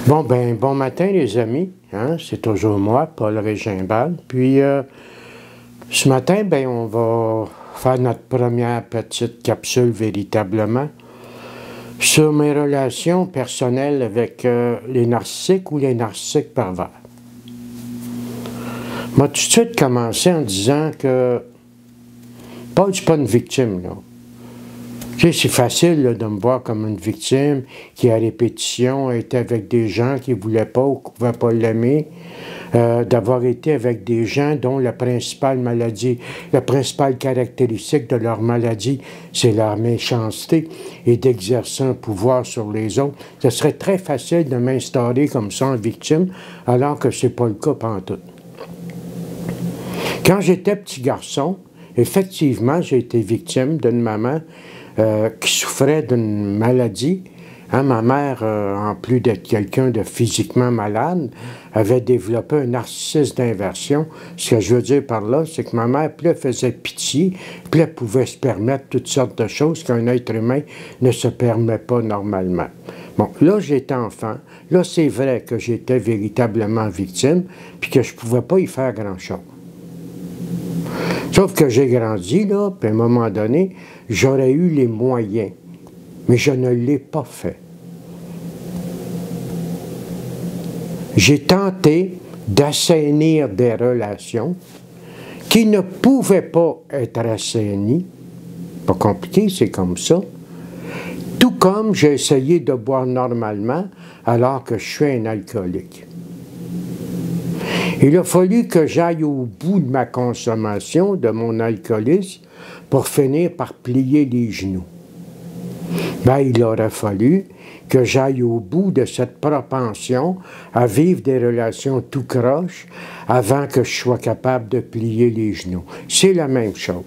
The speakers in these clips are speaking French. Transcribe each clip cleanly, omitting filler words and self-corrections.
Bon matin les amis, hein? C'est toujours moi, Paul Régimbal. Puis ce matin, on va faire notre première petite capsule véritablement sur mes relations personnelles avec les narcissiques ou les narcissiques pervers. Je vais tout de suite commencer en disant que Paul, c'est pas une victime, là. Tu sais, c'est facile là, de me voir comme une victime qui, à répétition, était avec des gens qui ne voulaient pas ou qui ne pouvaient pas l'aimer, d'avoir été avec des gens dont la principale maladie, la principale caractéristique de leur maladie, c'est leur méchanceté et d'exercer un pouvoir sur les autres. Ce serait très facile de m'instaurer comme ça en victime, alors que ce n'est pas le cas pantoute. Quand j'étais petit garçon, effectivement, j'ai été victime d'une maman qui souffrait d'une maladie. Hein, ma mère, en plus d'être quelqu'un de physiquement malade, avait développé un narcissisme d'inversion. Ce que je veux dire par là, c'est que ma mère, plus elle faisait pitié, plus elle pouvait se permettre toutes sortes de choses qu'un être humain ne se permet pas normalement. Bon, là, j'étais enfant. Là, c'est vrai que j'étais véritablement victime, puis que je ne pouvais pas y faire grand-chose. Sauf que j'ai grandi, là, puis à un moment donné, j'aurais eu les moyens, mais je ne l'ai pas fait. J'ai tenté d'assainir des relations qui ne pouvaient pas être assainies. Pas compliqué, c'est comme ça. Tout comme j'ai essayé de boire normalement alors que je suis un alcoolique. Il a fallu que j'aille au bout de ma consommation, de mon alcoolisme, pour finir par plier les genoux. Il aurait fallu que j'aille au bout de cette propension à vivre des relations tout croche avant que je sois capable de plier les genoux. C'est la même chose.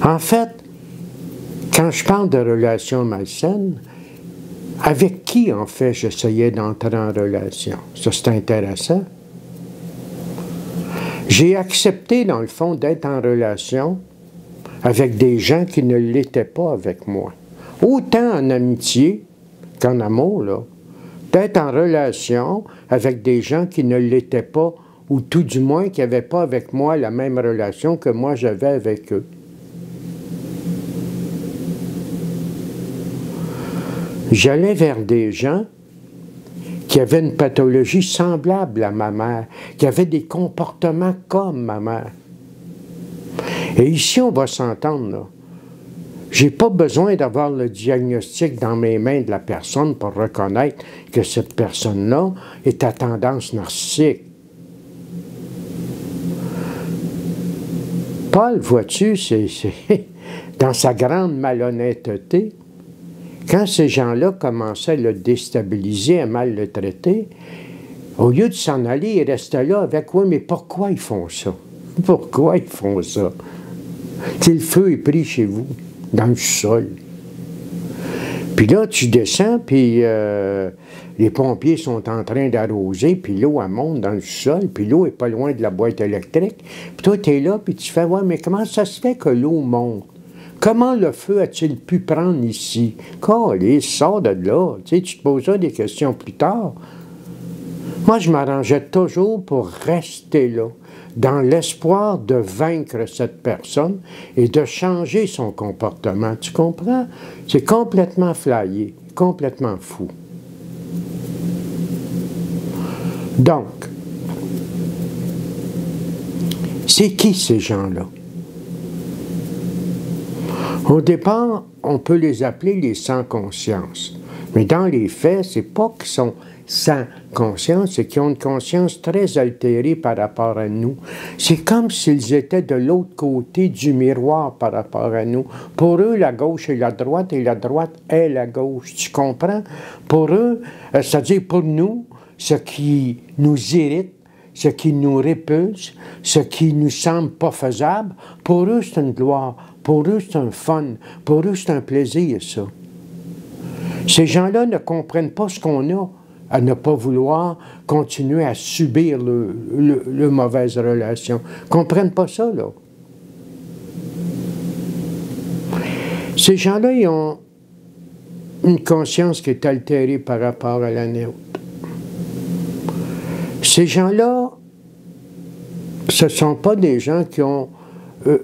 En fait, quand je parle de relations malsaines, avec qui, en fait, j'essayais d'entrer en relation? Ça, c'est intéressant. J'ai accepté, dans le fond, d'être en relation avec des gens qui ne l'étaient pas avec moi. Autant en amitié qu'en amour, là. D'être en relation avec des gens qui ne l'étaient pas, ou tout du moins qui n'avaient pas avec moi la même relation que moi j'avais avec eux. J'allais vers des gens qui avaient une pathologie semblable à ma mère, qui avaient des comportements comme ma mère. Et ici, on va s'entendre, là. J'ai pas besoin d'avoir le diagnostic dans mes mains de la personne pour reconnaître que cette personne-là est à tendance narcissique. Paul, vois-tu, c'est dans sa grande malhonnêteté, quand ces gens-là commençaient à le déstabiliser, à mal le traiter, au lieu de s'en aller, ils restaient là avec « Oui, mais pourquoi ils font ça? Pourquoi ils font ça? » Tu sais, le feu est pris chez vous, dans le sol. Puis là, tu descends, puis les pompiers sont en train d'arroser, puis l'eau, elle monte dans le sol, puis l'eau est pas loin de la boîte électrique. Puis toi, tu es là, puis tu fais « Ouais, mais comment ça se fait que l'eau monte? Comment le feu a-t-il pu prendre ici? » Calé, sors de là. Tu sais, tu te poseras des questions plus tard. Moi, je m'arrangeais toujours pour rester là, dans l'espoir de vaincre cette personne et de changer son comportement. Tu comprends? C'est complètement flyé, complètement fou. Donc, c'est qui ces gens-là? Au départ, on peut les appeler les sans conscience. Mais dans les faits, c'est pas qu'ils sont sans conscience, c'est qu'ils ont une conscience très altérée par rapport à nous. C'est comme s'ils étaient de l'autre côté du miroir par rapport à nous. Pour eux, la gauche est la droite et la droite est la gauche. Tu comprends? Pour eux, c'est-à-dire pour nous, ce qui nous irrite, ce qui nous répulse, ce qui nous semble pas faisable, pour eux, c'est une gloire. Pour eux, c'est un fun. Pour eux, c'est un plaisir, ça. Ces gens-là ne comprennent pas ce qu'on a à ne pas vouloir continuer à subir le mauvaise relation. Ils ne comprennent pas ça, là. Ces gens-là, ils ont une conscience qui est altérée par rapport à la nôtre. Ces gens-là, ce ne sont pas des gens qui ont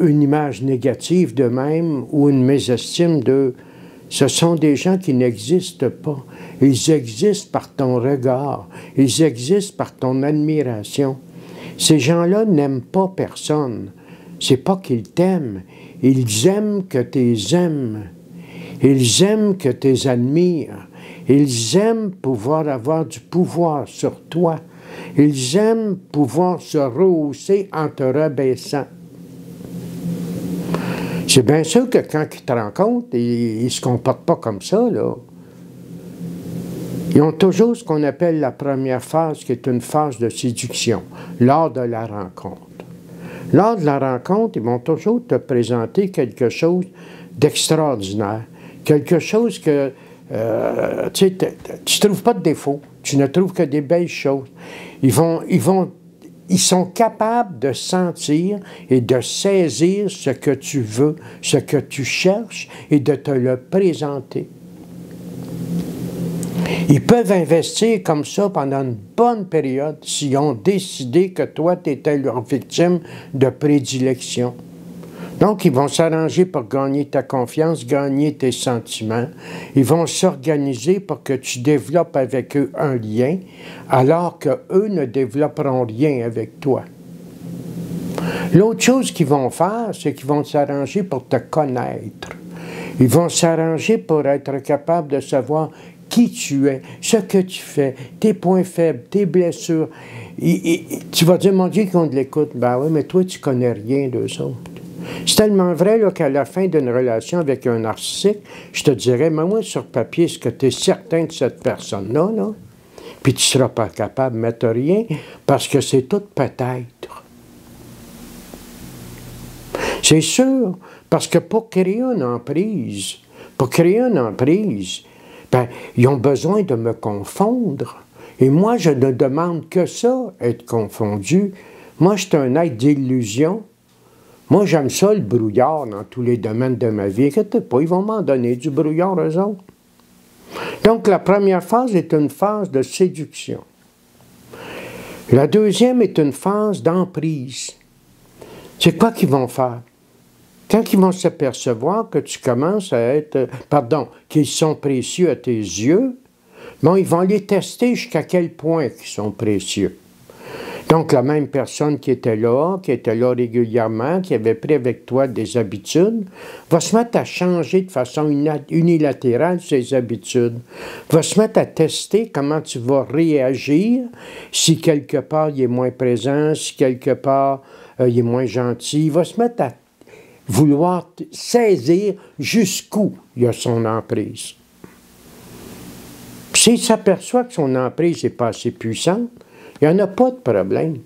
une image négative d'eux-mêmes ou une mésestime d'eux. Ce sont des gens qui n'existent pas. Ils existent par ton regard. Ils existent par ton admiration. Ces gens-là n'aiment pas personne. C'est pas qu'ils t'aiment. Ils aiment que tu les aimes. Ils aiment que tu les admires. Ils aiment pouvoir avoir du pouvoir sur toi. Ils aiment pouvoir se rehausser en te rabaissant. C'est bien sûr que quand ils te rencontrent, ils ne se comportent pas comme ça, là. Ils ont toujours ce qu'on appelle la première phase, qui est une phase de séduction, lors de la rencontre. Lors de la rencontre, ils vont toujours te présenter quelque chose d'extraordinaire, quelque chose que tu ne trouves pas de défaut, tu ne trouves que des belles choses. Ils sont capables de sentir et de saisir ce que tu veux, ce que tu cherches et de te le présenter. Ils peuvent investir comme ça pendant une bonne période s'ils ont décidé que toi, tu étais leur victime de prédilection. Donc, ils vont s'arranger pour gagner ta confiance, gagner tes sentiments. Ils vont s'organiser pour que tu développes avec eux un lien, alors qu'eux ne développeront rien avec toi. L'autre chose qu'ils vont faire, c'est qu'ils vont s'arranger pour te connaître. Ils vont s'arranger pour être capables de savoir qui tu es, ce que tu fais, tes points faibles, tes blessures. Tu vas dire, mon Dieu, qu'ils ont de l'écoute. Ben oui, mais toi, tu connais rien d'eux autres. C'est tellement vrai qu'à la fin d'une relation avec un narcissique, je te dirais, mets-moi sur papier, est-ce que tu es certain de cette personne-là, là? Puis tu ne seras pas capable de mettre rien, parce que c'est tout peut-être. C'est sûr, parce que pour créer une emprise, ben, ils ont besoin de me confondre. Et moi, je ne demande que ça, être confondu. Moi, je suis un être d'illusion. Moi, j'aime ça, le brouillard, dans tous les domaines de ma vie. Inquiète pas, ils vont m'en donner du brouillard, eux autres. Donc, la première phase est une phase de séduction. La deuxième est une phase d'emprise. C'est quoi qu'ils vont faire? Quand ils vont s'apercevoir que tu commences à être... qu'ils sont précieux à tes yeux, bon, ils vont les tester jusqu'à quel point ils sont précieux. Donc, la même personne qui était là régulièrement, qui avait pris avec toi des habitudes, va se mettre à changer de façon unilatérale ses habitudes. Va se mettre à tester comment tu vas réagir si quelque part il est moins présent, si quelque part il est moins gentil. Il va se mettre à vouloir saisir jusqu'où il y a son emprise. S'il s'aperçoit que son emprise n'est pas assez puissante, il n'y en a pas de problème.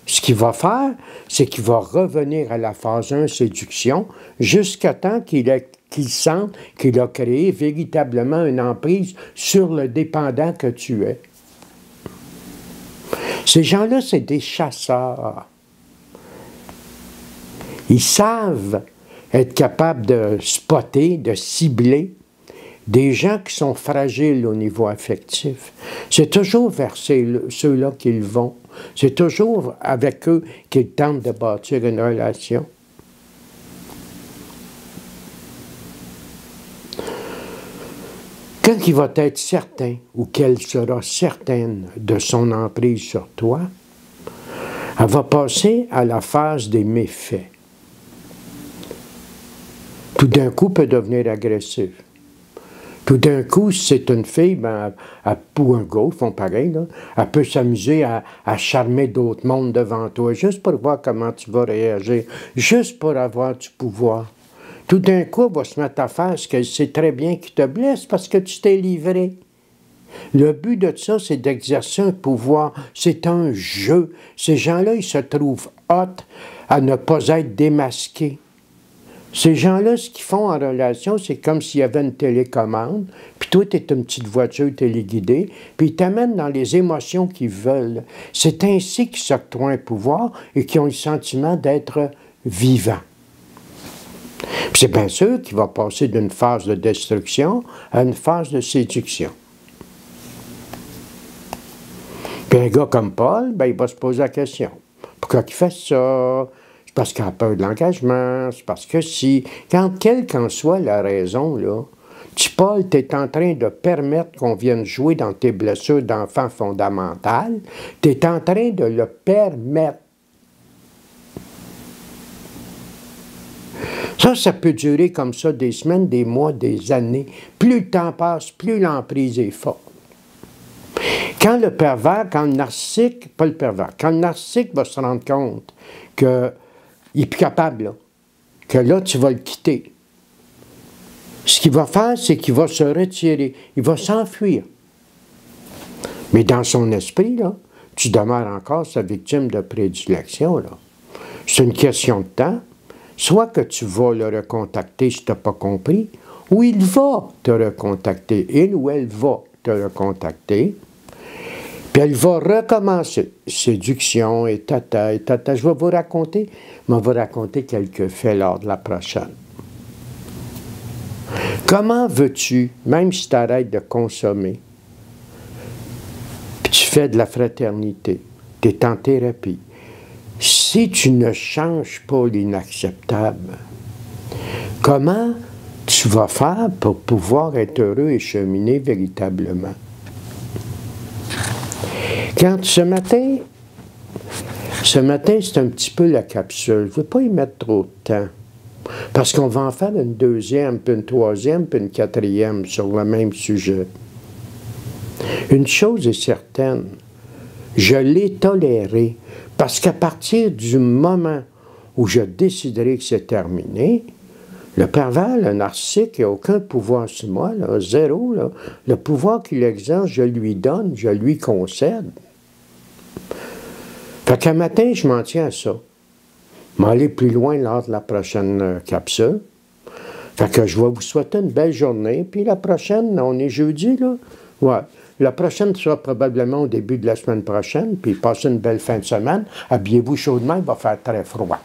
Ce qu'il va faire, c'est qu'il va revenir à la phase 1, séduction, jusqu'à temps qu'il sente qu'il a créé véritablement une emprise sur le dépendant que tu es. Ces gens-là, c'est des chasseurs. Ils savent être capables de spotter, de cibler des gens qui sont fragiles au niveau affectif. C'est toujours vers ceux-là qu'ils vont. C'est toujours avec eux qu'ils tentent de bâtir une relation. Quand il va être certain, ou qu'elle sera certaine de son emprise sur toi, elle va passer à la phase des méfaits. Tout d'un coup, peut devenir agressive. Tout d'un coup, si c'est une fille, ben, ou un gars, ils font pareil, là, elle peut s'amuser à charmer d'autres mondes devant toi, juste pour voir comment tu vas réagir, juste pour avoir du pouvoir. Tout d'un coup, elle va se mettre à faire ce qu'elle sait très bien qui te blesse parce que tu t'es livré. Le but de ça, c'est d'exercer un pouvoir. C'est un jeu. Ces gens-là, ils se trouvent hot à ne pas être démasqués. Ces gens-là, ce qu'ils font en relation, c'est comme s'il y avait une télécommande, puis toi, tu es une petite voiture téléguidée, puis ils t'amènent dans les émotions qu'ils veulent. C'est ainsi qu'ils s'octroient un pouvoir et qu'ils ont le sentiment d'être vivants. Puis c'est bien sûr qu'il va passer d'une phase de destruction à une phase de séduction. Puis un gars comme Paul, ben, il va se poser la question. Pourquoi il fait ça? C'est parce qu'il a peur de l'engagement, c'est parce que si... Quelle qu'en soit la raison, là, Paul, tu es en train de permettre qu'on vienne jouer dans tes blessures d'enfant fondamentales. Tu es en train de le permettre. Ça peut durer comme ça des semaines, des mois, des années. Plus le temps passe, plus l'emprise est forte. Quand le pervers, quand le narcissique, pas le pervers, quand le narcissique va se rendre compte qu'il n'est plus capable, là, que là, tu vas le quitter, ce qu'il va faire, c'est qu'il va se retirer, il va s'enfuir. Mais dans son esprit, là, tu demeures encore sa victime de prédilection. C'est une question de temps. Soit que tu vas le recontacter si tu n'as pas compris, ou il va te recontacter, il ou elle va te recontacter, puis elle va recommencer. Séduction et tata et tata. Je vais vous raconter quelques faits lors de la prochaine. Comment veux-tu, même si tu arrêtes de consommer, puis tu fais de la fraternité, tu es en thérapie, si tu ne changes pas l'inacceptable, comment tu vas faire pour pouvoir être heureux et cheminer véritablement? Quand ce matin, c'est un petit peu la capsule. Je ne veux pas y mettre trop de temps. Parce qu'on va en faire une deuxième, puis une troisième, puis une quatrième sur le même sujet. Une chose est certaine, je l'ai toléré, parce qu'à partir du moment où je déciderai que c'est terminé, le pervers, le narcissique, n'a aucun pouvoir sur moi, là, zéro. Là. Le pouvoir qu'il exerce, je lui donne, je lui concède. Fait qu'un matin, je m'en tiens à ça. Je vais aller plus loin lors de la prochaine capsule. Fait que je vais vous souhaiter une belle journée. Puis la prochaine, on est jeudi, là? Ouais. La prochaine sera probablement au début de la semaine prochaine. Puis passez une belle fin de semaine. Habillez-vous chaudement, il va faire très froid.